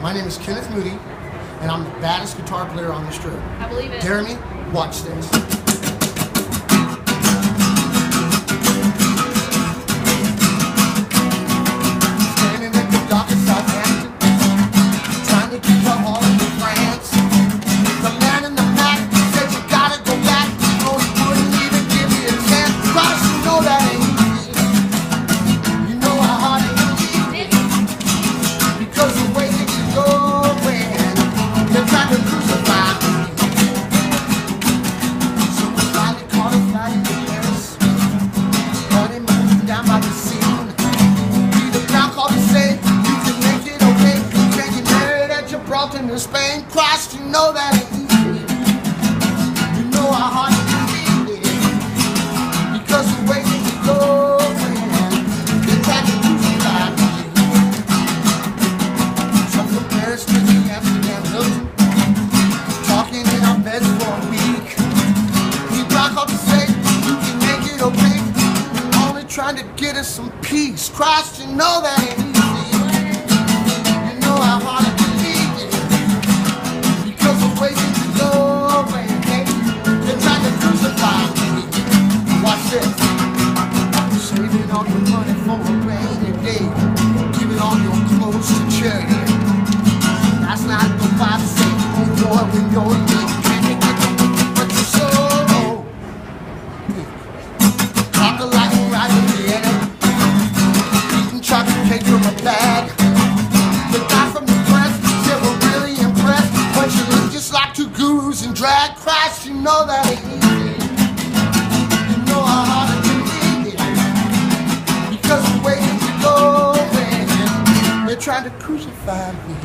My name is Kenneth Moody, and I'm the baddest guitar player on the strip. I believe it. Dare me? Watch this. Standing at the dock of Southampton, trying to keep up all of the France. The man in the back said you gotta go back. Oh, he wouldn't even give me a chance. Christ, you know that ain't easy. You know how hard it is. Because the way that you go, man, they're trying to crucify me. So we finally caught a flight to Paris. Honeymoon down by the sea. The ground called to say you can make it okay. You can get married at Gibraltar in Spain. Christ, you know that ain't easy. You know how hard it is. Because the way that you go, man, they're trying to crucify me. So from Paris to the Amsterdam Hilton, talking in our beds for a week. He brought up to say you can make it okay. Only trying to get us some peace. Christ, you know that ain't easy. You know how hard it is. Because the way that you go, man, they're trying to crucify me. Watch this. Saving all your money for a rainy day. Giving all your clothes to charity. That's not the Bible say. Oh boy, when you're late, can't you get but you're so old. Talking like a ride in Vienna. Eating chocolate cake from a bag. The guy from the press said we're really impressed. But you look just like two gurus in drag. Christ, you know that ain't easy. You know how hard it can be. Because the way that you go, man, they're trying to crucify me.